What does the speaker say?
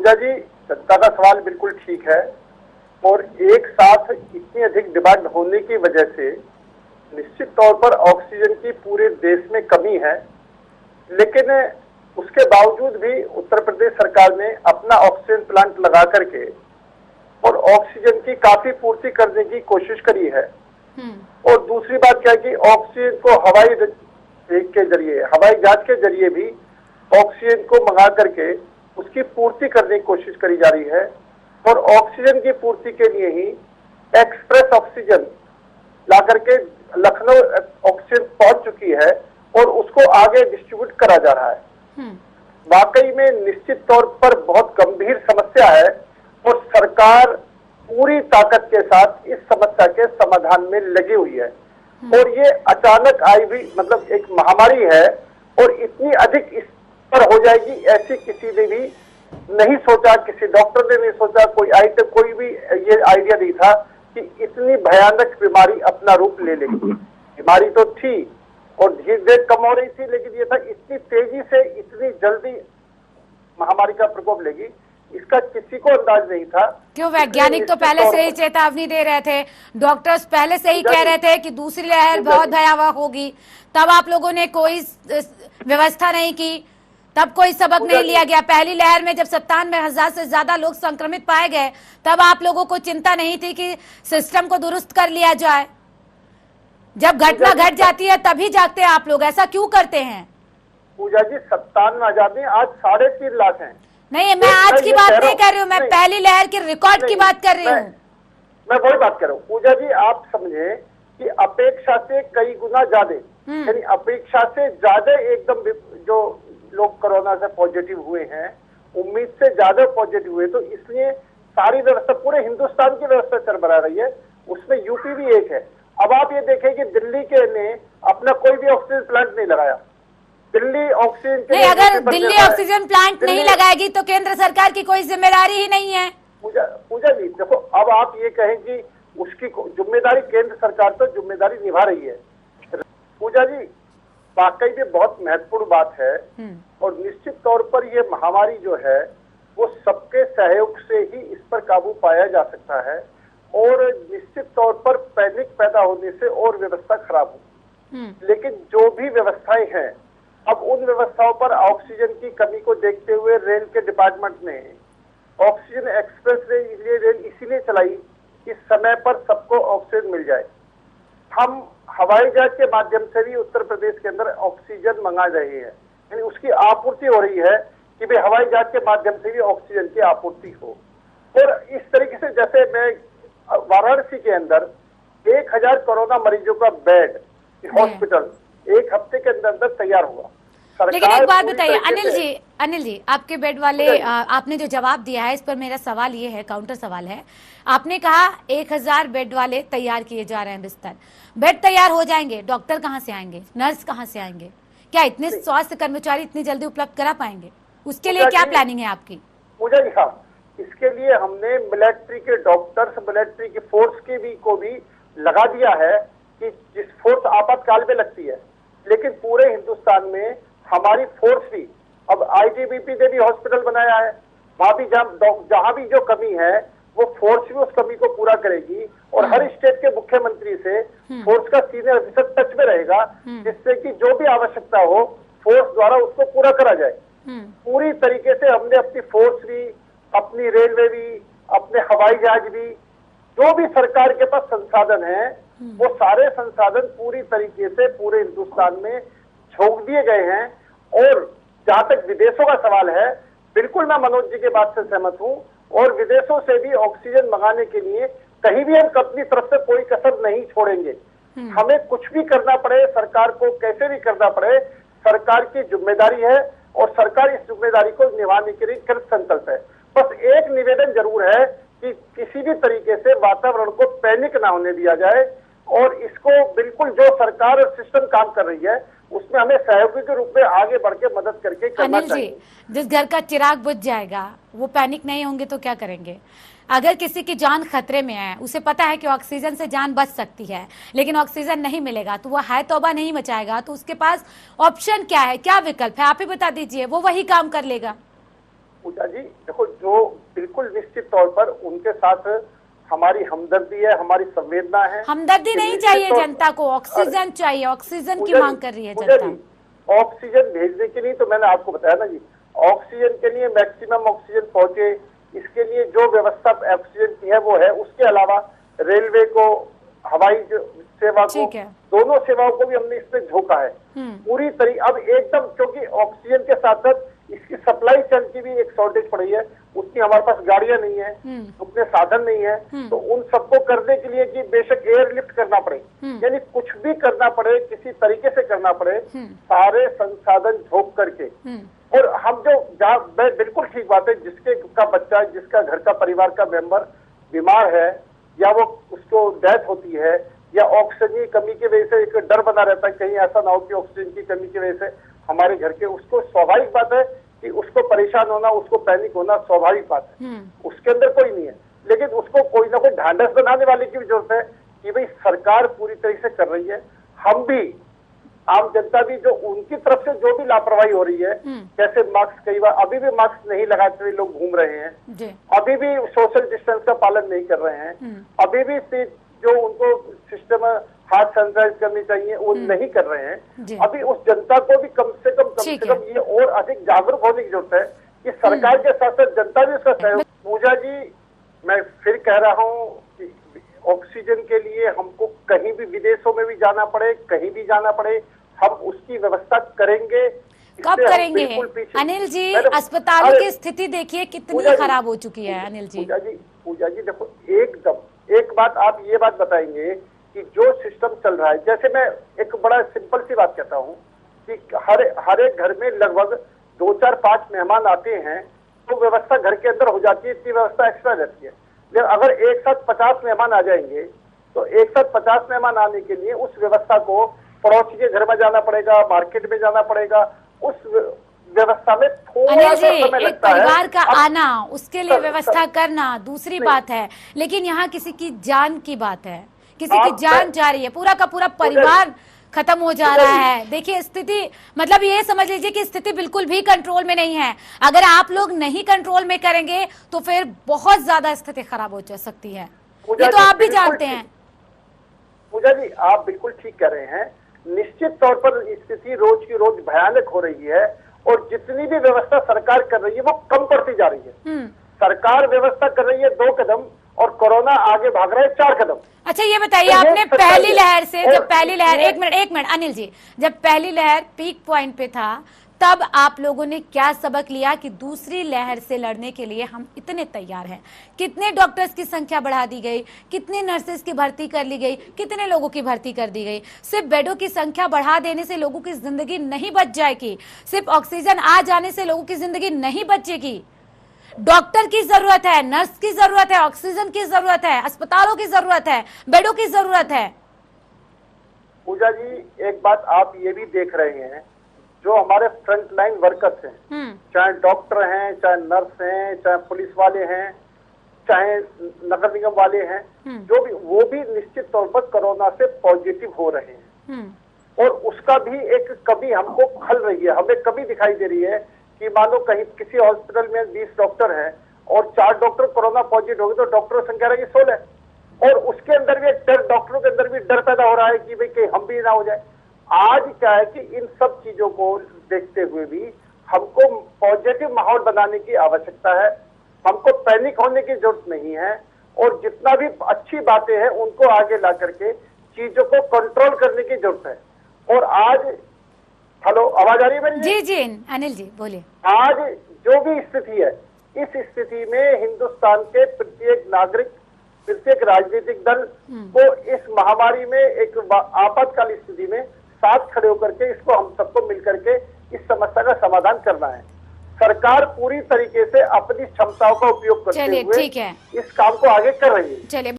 पूजा जी, जनता का सवाल बिल्कुल ठीक है और एक साथ इतनी अधिक डिमांड होने की वजह से निश्चित तौर पर ऑक्सीजन की पूरे देश में कमी है। लेकिन उसके बावजूद भी उत्तर प्रदेश सरकार ने अपना ऑक्सीजन प्लांट लगा करके और ऑक्सीजन की काफी पूर्ति करने की कोशिश करी है। और दूसरी बात क्या है कि ऑक्सीजन को हवाई जहाज के जरिए भी ऑक्सीजन को मंगा करके उसकी पूर्ति करने की कोशिश करी जा रही है। और ऑक्सीजन की पूर्ति के लिए ही एक्सप्रेस ऑक्सीजन ला करके लखनऊ ऑक्सीजन पहुंच चुकी है और उसको आगे डिस्ट्रीब्यूट करा जा रहा है। वाकई में निश्चित तौर पर बहुत गंभीर समस्या है और सरकार पूरी ताकत के साथ इस समस्या के समाधान में लगी हुई है। और ये अचानक आई हुई मतलब एक महामारी है और इतनी अधिक इस पर हो जाएगी ऐसी किसी ने भी नहीं सोचा, किसी डॉक्टर ने नहीं सोचा, कोई भी ये आइडिया नहीं था कि इतनी भयानक बीमारी अपना रूप ले लेगी। बीमारी तो थी और धीरे धीरे कम हो रही थी, लेकिन ये था इतनी तेजी से इतनी जल्दी महामारी का प्रकोप लेगी, इसका किसी को अंदाज नहीं था। क्यों वैज्ञानिक तो पहले से ही चेतावनी दे रहे थे, डॉक्टर्स पहले से ही कह रहे थे कि दूसरी लहर बहुत भयावह होगी, तब आप लोगों ने कोई व्यवस्था नहीं की, तब कोई सबक नहीं लिया गया। पहली लहर में जब 97,000 से ज्यादा लोग संक्रमित पाए गए तब आप लोगों को चिंता नहीं थी कि सिस्टम को दुरुस्त कर लिया जाए। जब घटना घट जाती है तभी जागते हैं आप लोग, ऐसा क्यों करते हैं? पूजा जी 97,000 में आज 3.5 लाख हैं। नहीं, मैं आज की बात नहीं कर रही हूँ, मैं पहली लहर के रिकॉर्ड की बात कर रही हूँ। मैं वही बात कर रहा हूँ पूजा जी। आप समझे कि अपेक्षा से कई गुना ज्यादा, यानी अपेक्षा से ज्यादा एकदम जो लोग कोरोना से पॉजिटिव हुए हैं, उम्मीद से ज्यादा पॉजिटिव हुए, तो इसलिए सारी व्यवस्था पूरे हिंदुस्तान की व्यवस्था चरमरा रही है, उसमें यूपी भी एक है। अब आप ये देखें कि दिल्ली के ने अपना कोई भी ऑक्सीजन प्लांट नहीं लगाया। दिल्ली ऑक्सीजन के नहीं, अगर दिल्ली ऑक्सीजन प्लांट नहीं लगाएगी तो केंद्र सरकार की कोई जिम्मेदारी ही नहीं है। पूजा जी देखो, अब आप ये कहें कि उसकी जिम्मेदारी केंद्र सरकार तो जिम्मेदारी निभा रही है। पूजा जी वाकई में बहुत महत्वपूर्ण बात है और निश्चित तौर पर ये महामारी जो है वो सबके सहयोग से ही इस पर काबू पाया जा सकता है और निश्चित तौर पर पैनिक पैदा होने से और व्यवस्था खराब हो। लेकिन जो भी व्यवस्थाएं हैं, अब उन व्यवस्थाओं पर ऑक्सीजन की कमी को देखते हुए रेल के डिपार्टमेंट ने ऑक्सीजन एक्सप्रेस रेल इसीलिए चलाई कि समय पर सबको ऑक्सीजन मिल जाए। हम हवाई जहाज के माध्यम से भी उत्तर प्रदेश के अंदर ऑक्सीजन मंगा रहे हैं, यानी उसकी आपूर्ति हो रही है कि भाई हवाई जहाज के माध्यम से भी ऑक्सीजन की आपूर्ति हो। और इस तरीके से जैसे मैं वाराणसी के अंदर 1,000 कोरोना मरीजों का बेड हॉस्पिटल 1 हफ्ते के अंदर तैयार हुआ। लेकिन एक बात बताइए अनिल जी, आपके बेड वाले आपने जो जवाब दिया है इस पर मेरा सवाल ये है, काउंटर सवाल है। आपने कहा 1,000 बेड वाले तैयार किए जा रहे हैं बिस्तर, बेड तैयार हो जाएंगे, डॉक्टर कहाँ से आएंगे, नर्स कहाँ से आएंगे? क्या इतने स्वास्थ्य कर्मचारी इतनी जल्दी उपलब्ध करा पाएंगे? उसके लिए क्या प्लानिंग है आपकी? मुझे इसके लिए हमने मिलिट्री के डॉक्टर्स, मिलिट्री की फोर्स को भी लगा दिया है कि जिस फोर्स आपातकाल में लगती है, लेकिन पूरे हिंदुस्तान में हमारी फोर्स भी, अब आईटीबीपी ने भी हॉस्पिटल बनाया है, वहां भी जहां भी जो कमी है वो फोर्स भी उस कमी को पूरा करेगी और हर स्टेट के मुख्यमंत्री से फोर्स का सीनियर ऑफिसर टच में रहेगा, जिससे कि जो भी आवश्यकता हो फोर्स द्वारा उसको पूरा करा जाए। पूरी तरीके से हमने अपनी फोर्स भी, अपनी रेलवे भी, अपने हवाई जहाज भी, जो भी सरकार के पास संसाधन है वो सारे संसाधन पूरी तरीके से पूरे हिंदुस्तान में झोंक दिए गए हैं। और जहां तक विदेशों का सवाल है, बिल्कुल मैं मनोज जी के बात से सहमत हूं और विदेशों से भी ऑक्सीजन मंगाने के लिए कहीं भी हम अपनी तरफ से कोई कसर नहीं छोड़ेंगे। हमें कुछ भी करना पड़े, सरकार को कैसे भी करना पड़े, सरकार की जिम्मेदारी है और सरकार इस जिम्मेदारी को निभाने के लिए कृत संकल्प है। बस एक निवेदन जरूर है कि किसी भी तरीके से वातावरण को पैनिक ना होने दिया जाए और इसको बिल्कुल जो सरकार और सिस्टम काम कर रही है उसमें हमें सहयोगी के रूप में आगे बढ़ के मदद करके करना चाहिए। अनिल जी, जिस घर का चिराग बुझ जाएगा वो पैनिक नहीं होंगे तो क्या करेंगे? अगर किसी की जान खतरे में है, उसे पता है कि ऑक्सीजन से जान बच सकती है, लेकिन ऑक्सीजन नहीं मिलेगा तो वह है तौबा नहीं मचाएगा, तो उसके पास ऑप्शन क्या है, क्या विकल्प है? आप ही बता दीजिए, वो वही काम कर लेगा। पूजा जी देखो, जो बिल्कुल निश्चित तौर पर उनके साथ हमारी हमदर्दी है, हमारी संवेदना है। हमदर्दी नहीं चाहिए जनता को, ऑक्सीजन चाहिए, ऑक्सीजन की मांग कर रही है पूजा जनता। जी ऑक्सीजन भेजने के लिए तो मैंने आपको बताया ना जी, ऑक्सीजन के लिए मैक्सिमम ऑक्सीजन पहुंचे, इसके लिए जो व्यवस्था ऑक्सीजन की है वो है। उसके अलावा रेलवे को, हवाई सेवा को, दोनों सेवाओं को भी हमने इसमें झोंका है पूरी तरीके। अब एकदम, क्योंकि ऑक्सीजन के साथ साथ इसकी सप्लाई चेन की भी एक शॉर्टेज पड़ी है, उतनी हमारे पास गाड़ियां नहीं है, उतने साधन नहीं है, तो उन सबको करने के लिए कि बेशक एयरलिफ्ट करना पड़े, यानी कुछ भी करना पड़े, किसी तरीके से करना पड़े, सारे संसाधन झोंक करके। और हम जो बिल्कुल ठीक बात है, जिसके का बच्चा, जिसका घर का परिवार का मेंबर बीमार है, या वो उसको डेथ होती है, या ऑक्सीजन की कमी की वजह से एक डर बना रहता है कहीं ऐसा ना हो कि ऑक्सीजन की कमी की वजह से हमारे घर के, उसको स्वाभाविक बात है कि उसको परेशान होना, उसको पैनिक होना स्वाभाविक बात है, उसके अंदर कोई नहीं है। लेकिन उसको कोई ना कोई ढांढस बनाने वाले की भी जरूरत है कि भाई सरकार पूरी तरह से कर रही है, हम भी, आम जनता भी, जो उनकी तरफ से जो भी लापरवाही हो रही है, जैसे मास्क, कई बार अभी भी मास्क नहीं लगाते हुए लोग घूम रहे हैं, अभी भी सोशल डिस्टेंस का पालन नहीं कर रहे हैं, अभी भी जो उनको सिस्टम हाथ सैनिटाइज करनी चाहिए वो नहीं कर रहे हैं। अभी उस जनता को भी कम से कम ये और अधिक जागरूक होने की जरूरत है कि सरकार के साथ साथ जनता भी उसका सहयोग। पूजा जी मैं फिर कह रहा हूँ कि ऑक्सीजन के लिए हमको कहीं भी विदेशों में भी जाना पड़े, कहीं भी जाना पड़े, हम उसकी व्यवस्था करेंगे। कब करेंगे अनिल जी? अस्पतालों की स्थिति देखिए कितनी खराब हो चुकी है अनिल जी। पूजा जी देखो, एक बात आप ये बात बताएंगे कि जो सिस्टम चल रहा है, जैसे मैं एक बड़ा सिंपल सी बात कहता हूँ कि हर एक घर में लगभग 2, 4, 5 मेहमान आते हैं तो व्यवस्था घर के अंदर हो जाती है, इतनी व्यवस्था एक्स्ट्रा रहती है। लेकिन अगर एक साथ 50 मेहमान आ जाएंगे तो एक साथ 50 मेहमान आने के लिए उस व्यवस्था को पड़ोसी के घर में जाना पड़ेगा, मार्केट में जाना पड़ेगा, उस व्यवस्था में थोड़ा सा समय लगता है। परिवार का आना, उसके लिए व्यवस्था करना दूसरी बात है, लेकिन यहाँ किसी की जान की बात है, किसी की जान जा रही है, पूरा का पूरा परिवार खत्म हो जा रहा है। देखिए स्थिति, मतलब ये समझ लीजिए कि स्थिति बिल्कुल भी कंट्रोल में नहीं है। अगर आप लोग नहीं कंट्रोल में करेंगे तो फिर बहुत ज्यादा स्थिति खराब हो सकती है, ये तो आप भी जानते हैं। पूजा जी आप बिल्कुल ठीक कह रहे हैं, निश्चित तौर पर स्थिति रोज की रोज भयानक हो रही है और जितनी भी व्यवस्था सरकार कर रही है वो कम पड़ती जा रही है। सरकार व्यवस्था कर रही है 2 कदम और कोरोना आगे भाग रहा है 4 कदम। अच्छा ये बताइए, आपने पहली लहर से, जब पहली लहर, एक मिनट अनिल जी, जब पहली लहर पीक पॉइंट पे था तब आप लोगों ने क्या सबक लिया कि दूसरी लहर से लड़ने के लिए हम इतने तैयार हैं? कितने डॉक्टर्स की संख्या बढ़ा दी गई, कितने नर्सेस की भर्ती कर ली गई, कितने लोगों की भर्ती कर दी गई? सिर्फ बेडों की संख्या बढ़ा देने से लोगों की जिंदगी नहीं बच जाएगी, सिर्फ ऑक्सीजन आ जाने से लोगों की जिंदगी नहीं बचेगी। डॉक्टर की जरूरत है, नर्स की जरूरत है, ऑक्सीजन की जरूरत है, अस्पतालों की जरूरत है, बेडों की जरूरत है। पूजा जी एक बात आप ये भी देख रहे हैं, जो हमारे फ्रंट लाइन वर्कर्स हैं, चाहे डॉक्टर हैं, चाहे नर्स हैं, चाहे पुलिस वाले हैं, चाहे नगर निगम वाले हैं, जो भी, वो भी निश्चित तौर पर कोरोना से पॉजिटिव हो रहे हैं। और उसका भी एक कमी हमको खल रही है, हमें कमी दिखाई दे रही है कि मान लो कहीं किसी हॉस्पिटल में 20 डॉक्टर हैं और 4 डॉक्टर कोरोना पॉजिटिव हो गए तो डॉक्टरों की संख्या रहेगी 16, और उसके अंदर भी डॉक्टरों के अंदर भी डर पैदा हो रहा है कि भाई कहीं हम भी ना हो जाए। आज क्या है कि इन सब चीजों को देखते हुए भी हमको पॉजिटिव माहौल बनाने की आवश्यकता है, हमको पैनिक होने की जरूरत नहीं है, और जितना भी अच्छी बातें हैं उनको आगे ला करके चीजों को कंट्रोल करने की जरूरत है। और आज, हेलो आवाज आ रही है मेरी? जी जी अनिल जी बोलिए। आज जो भी स्थिति है, इस स्थिति में हिंदुस्तान के प्रत्येक नागरिक, प्रत्येक राजनीतिक दल को इस महामारी में, एक आपातकालीन स्थिति में साथ खड़े होकर के इसको हम सबको मिलकर के इस समस्या का समाधान करना है। सरकार पूरी तरीके से अपनी क्षमताओं का उपयोग करते हुए इस काम को आगे कर रही है। चलिए।